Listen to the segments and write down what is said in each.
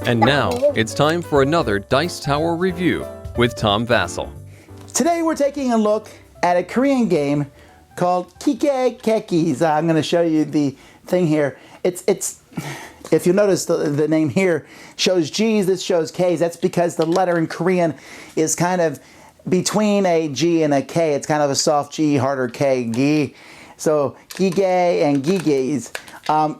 And now, it's time for another Dice Tower review with Tom Vasel. Today we're taking a look at a Korean game called Giges Gegis. I'm going to show you the thing here. It's if you notice the name here shows G's, this shows K's. That's because the letter in Korean is kind of between a G and a K. It's kind of a soft G, harder K, Gi. So Giges and Gegis.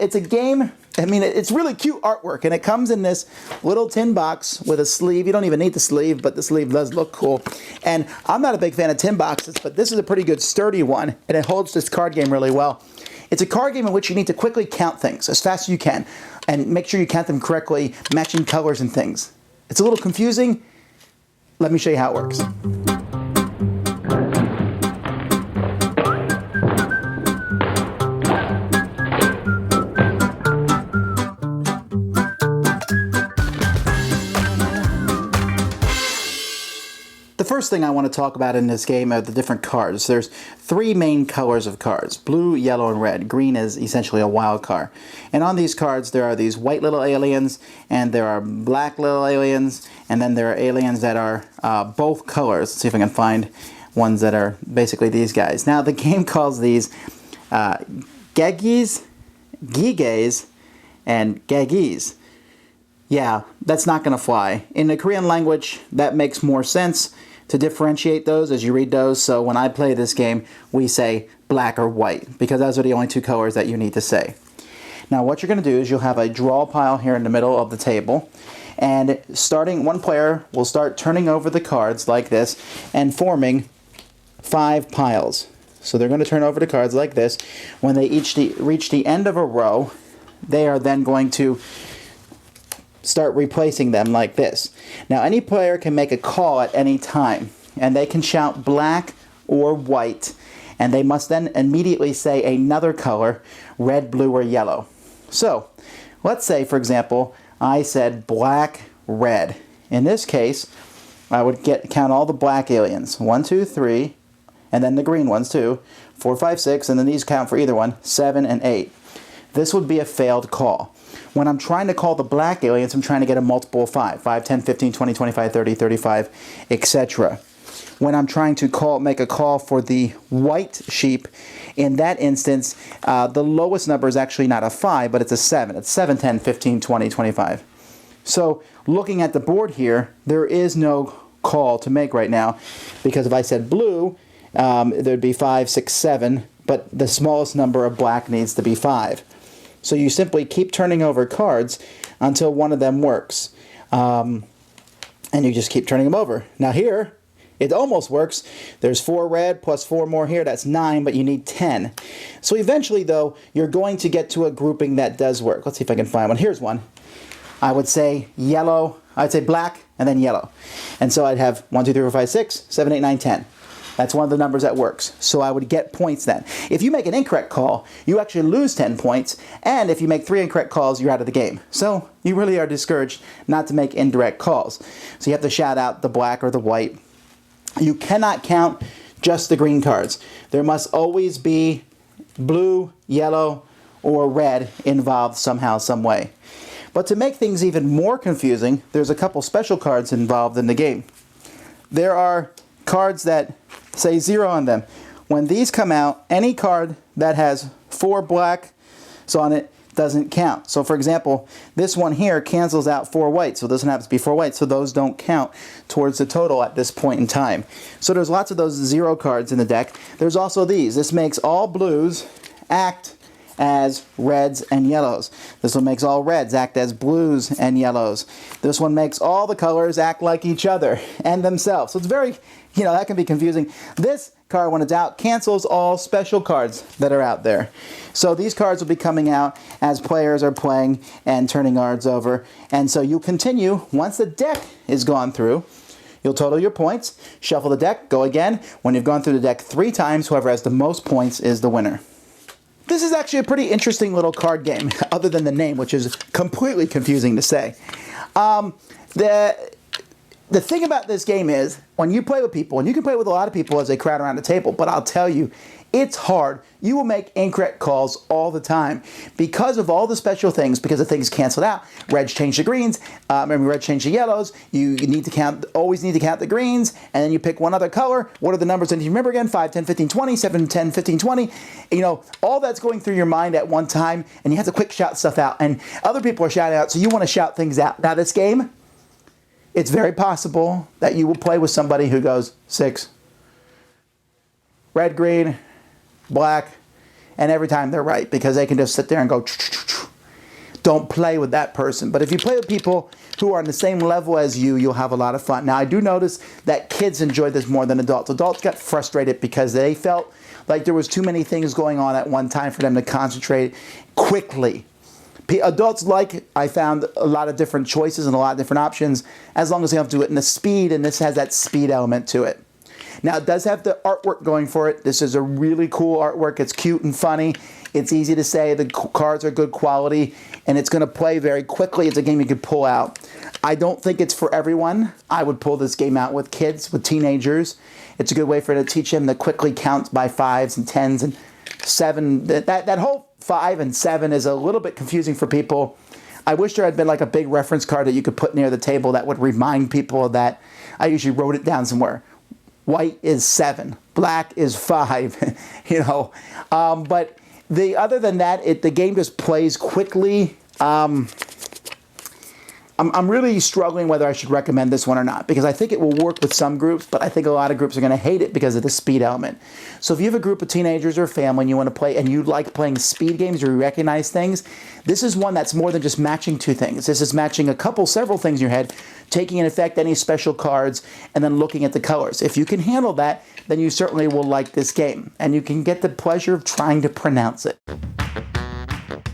It's a game. I mean, it's really cute artwork, and it comes in this little tin box with a sleeve. You don't even need the sleeve, but the sleeve does look cool. And I'm not a big fan of tin boxes, but this is a pretty good sturdy one, and it holds this card game really well. It's a card game in which you need to quickly count things as fast as you can, and make sure you count them correctly, matching colors and things. It's a little confusing. Let me show you how it works. The first thing I want to talk about in this game are the different cards. There's three main colors of cards: blue, yellow, and red. Green is essentially a wild card. And on these cards there are these white little aliens, and there are black little aliens, and then there are aliens that are both colors. Let's see if I can find ones that are basically these guys. Now the game calls these Giges, Giges, and Gegis. Yeah, that's not going to fly. In the Korean language, that makes more sense to differentiate those as you read those. So when I play this game, we say black or white, because those are the only two colors that you need to say. Now what you're going to do is you'll have a draw pile here in the middle of the table, and starting, one player will start turning over the cards like this and forming 5 piles. So they're going to turn over the cards like this. When they each reach the end of a row, they are then going to start replacing them like this. Now any player can make a call at any time, and they can shout black or white, and they must then immediately say another color, red, blue, or yellow. So let's say, for example, I said black, red. In this case, I would count all the black aliens. 1, 2, 3, and then the green ones too. 4, 5, 6, and then these count for either one, 7 and 8. This would be a failed call. When I'm trying to call the black aliens, I'm trying to get a multiple of 5. 5, 10, 15, 20, 25, 30, 35, etc. When I'm trying to make a call for the white sheep, in that instance, the lowest number is actually not a 5, but it's a 7. It's 7, 10, 15, 20, 25. So looking at the board here, there is no call to make right now, because if I said blue, there'd be 5, 6, 7, but the smallest number of black needs to be 5. So you simply keep turning over cards until one of them works. And you just keep turning them over. Now here, it almost works. There's 4 red plus 4 more here. That's 9, but you need 10. So eventually, though, you're going to get to a grouping that does work. Let's see if I can find one. Here's one. I would say yellow. I'd say black and then yellow. And so I'd have 1, 2, 3, 4, 5, 6, 7, 8, 9, 10. That's one of the numbers that works. So I would get points then. If you make an incorrect call, you actually lose 10 points. And if you make 3 incorrect calls, you're out of the game. So you really are discouraged not to make indirect calls. So you have to shout out the black or the white. You cannot count just the green cards. There must always be blue, yellow, or red involved somehow, some way. But to make things even more confusing, there's a couple special cards involved in the game. There are cards that say 0 on them. When these come out, any card that has 4 blacks on it doesn't count. So for example, this one here cancels out 4 whites, so this one happens to be 4 whites, so those don't count towards the total at this point in time. So there's lots of those 0 cards in the deck. There's also these. This makes all blues act as reds and yellows. This one makes all reds act as blues and yellows. This one makes all the colors act like each other and themselves. So it's very, that can be confusing. This card, when it's out, cancels all special cards that are out there. So these cards will be coming out as players are playing and turning cards over. And so you continue, once the deck is gone through, you'll total your points, shuffle the deck, go again. When you've gone through the deck 3 times, whoever has the most points is the winner. This is actually a pretty interesting little card game, other than the name, which is completely confusing to say. The thing about this game is, when you play with people, and you can play with a lot of people as they crowd around the table, but I'll tell you, it's hard. You will make incorrect calls all the time because of all the special things, because the things canceled out. Reds change the greens, reds change the yellows. You always need to count the greens, and then you pick one other color. What are the numbers? And you remember again, 5, 10, 15, 20, 7, 10, 15, 20. You know, all that's going through your mind at one time, and you have to quick shout stuff out. And other people are shouting out, so you want to shout things out. Now, this game, it's very possible that you will play with somebody who goes 6, red, green, black, and every time they're right because they can just sit there and go. Don't play with that person. But if you play with people who are on the same level as you, you'll have a lot of fun. Now, I do notice that kids enjoy this more than adults. Adults got frustrated because they felt like there was too many things going on at one time for them to concentrate quickly. Adults I found a lot of different choices and a lot of different options as long as they don't do it in the speed, and this has that speed element to it. Now, it does have the artwork going for it. This is a really cool artwork. It's cute and funny. It's easy to say. The cards are good quality, and it's going to play very quickly. It's a game you could pull out. I don't think it's for everyone. I would pull this game out with kids, with teenagers. It's a good way for them to teach them to quickly count by 5s and 10s and 7. That whole 5 and 7 is a little bit confusing for people. I wish there had been like a big reference card that you could put near the table that would remind people of that. I usually wrote it down somewhere. White is 7, black is 5, you know. But other than that, the game just plays quickly. I'm really struggling whether I should recommend this one or not, because I think it will work with some groups, but I think a lot of groups are going to hate it because of the speed element. So if you have a group of teenagers or family and you want to play, and you like playing speed games or you recognize things, this is one that's more than just matching two things. This is matching several things in your head, taking into effect any special cards, and then looking at the colors. If you can handle that, then you certainly will like this game, and you can get the pleasure of trying to pronounce it.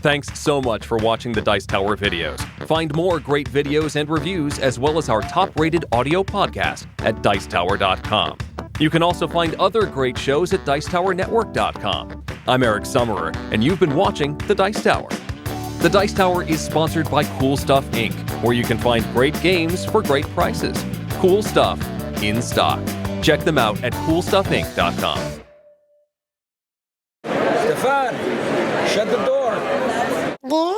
Thanks so much for watching the Dice Tower videos. Find more great videos and reviews, as well as our top-rated audio podcast at Dicetower.com. You can also find other great shows at Dicetowernetwork.com. I'm Eric Summerer, and you've been watching The Dice Tower. The Dice Tower is sponsored by Cool Stuff Inc., where you can find great games for great prices. Cool stuff in stock. Check them out at CoolStuffInc.com. Stefan, shut the door. Yeah?